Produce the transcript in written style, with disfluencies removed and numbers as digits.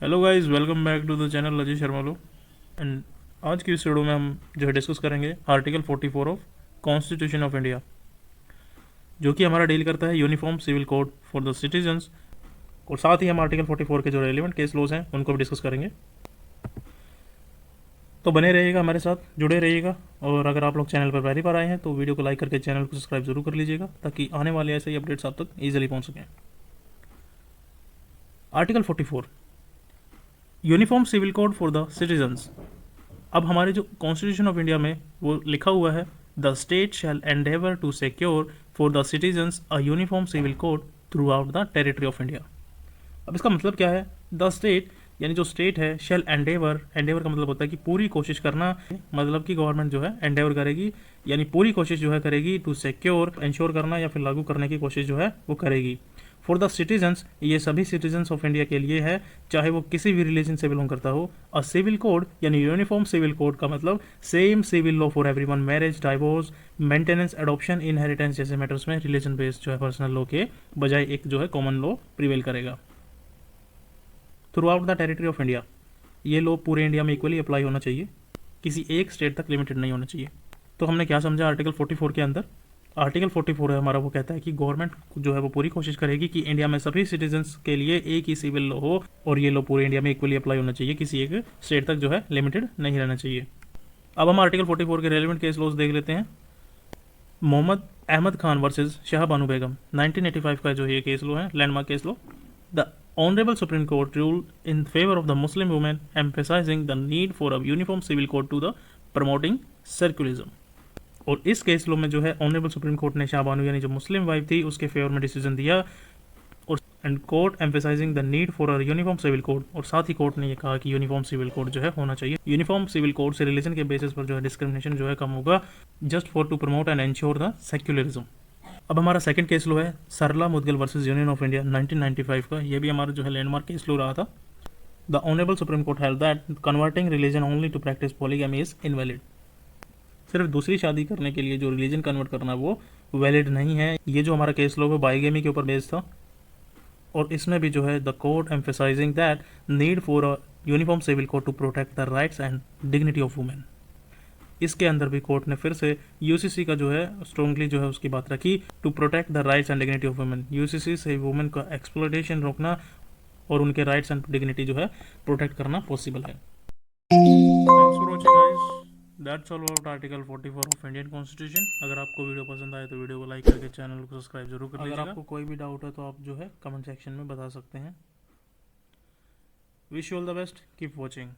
Hello guys, welcome back to the channel Ajay Sharma law. And आज की इस वीडियो में हम जो है डिस्कस करेंगे article 44 of constitution of India, जो कि हमारा डील करता है uniform civil code for the citizens. और साथ ही हम आर्टिकल 44 के जो रेलिवेंट केस लॉज हैं उनको भी डिस्कस करेंगे। तो बने रहिएगा, हमारे साथ जुड़े रहिएगा। और अगर आप लोग चैनल पर पहली बार आए हैं तो वीडियो को लाइक करके चैनल को सब्सक्राइब जरूर कर लीजिएगा, ताकि आने वाले ऐसे ही अपडेट्स आप तक ईजिली पहुँच सकें। Article 44 uniform civil code for the citizens. अब हमारे जो कॉन्स्टिट्यूशन ऑफ इंडिया में वो लिखा हुआ है, the state shall endeavour to secure for the citizens a uniform civil code throughout the territory of India. अब इसका मतलब क्या है? द स्टेट यानी जो स्टेट है, शैल एंडेवर, एंडेवर का मतलब होता है कि पूरी कोशिश करना, मतलब कि गवर्नमेंट जो है एंडेवर करेगी, यानी पूरी कोशिश जो है करेगी, टू सिक्योर इंश्योर करना या फिर लागू करने की कोशिश जो है वो करेगी। फॉर द सिटीजन्स, ये सभी सिटीजन्स ऑफ इंडिया के लिए है, चाहे वो किसी भी रिलीजन से बिलोंग करता हो। अ सिविल कोड यानी यूनिफॉर्म सिविल कोड का मतलब same civil law for everyone, marriage, divorce, maintenance, adoption, inheritance जैसे मैटर्स में रिलीजन बेस्ड जो है पर्सनल लॉ के बजाय एक जो है कॉमन लॉ प्रिवेल करेगा throughout the territory of India. ये लॉ पूरे इंडिया में इक्वली अप्लाई होना चाहिए, किसी एक स्टेट तक लिमिटेड नहीं होना चाहिए। तो हमने क्या समझा आर्टिकल 44 के अंदर? आर्टिकल 44 है हमारा, वो कहता है कि गवर्नमेंट जो है वो पूरी कोशिश करेगी कि इंडिया में सभी सिटीजन्स के लिए एक ही सिविल लॉ हो, और ये लॉ पूरे इंडिया में इक्वली अप्लाई होना चाहिए, किसी एक स्टेट तक जो है लिमिटेड नहीं रहना चाहिए। अब हम आर्टिकल 44 के रेलिवेंट केस लॉज देख लेते हैं। मोहम्मद अहमद खान वर्सेस शाह बानू बेगम, 1985 का जो ये केस लॉ है, landmark case law. The honourable supreme court rule in favour of the Muslim women, emphasising the need for a uniform civil code to the promoting secularism. और इस case law में जो है honourable supreme court ने शाह बानू यानी जो मुस्लिम wife थी उसके फेवर में डिसीजन दिया, और and court emphasising the need for a uniform civil code. और साथ ही कोर्ट ने ये कहा कि यूनिफॉर्म सिविल कोड जो है होना चाहिए। यूनिफॉर्म सिविल कोड से रिलीजन के बेसिस पर जो है डिस्क्रिमिनेशन जो है कम होगा, just for to promote and ensure the secularism. अब हमारा सेकंड केस लॉ है Sarla Mudgal versus union of India, 1995 का। ये भी हमारा जो है लैंडमार्क केस लॉ रहा था। The honourable supreme court held that converting religion only to practice polygamy is invalid. सिर्फ दूसरी शादी करने के लिए जो रिलीजन कन्वर्ट करना वो वैलिड नहीं है। ये जो हमारा केस लॉ है बाइगेमी के ऊपर बेस्ड था, और इसमें भी जो है the court emphasising that need for a uniform civil code to protect the rights and dignity of women. इसके अंदर भी कोर्ट ने फिर से यूसीसी का जो है स्ट्रांगली जो है उसकी बात रखी, to protect the rights and dignity of women. UCC से वुमेन का एक्सप्लॉयटेशन रोकना और उनके राइट्स एंड डिग्निटी जो है प्रोटेक्ट करना पॉसिबल है। Thanks for watching guys, that's all about article 44 of Indian constitution. अगर आपको वीडियो पसंद आए तो वीडियो को लाइक करके चैनल को सब्सक्राइब जरूर कर लीजिएगा। अगर आपको कोई भी डाउट है तो आप जो है कमेंट सेक्शन में बता सकते हैं। Wish you all the best, keep watching.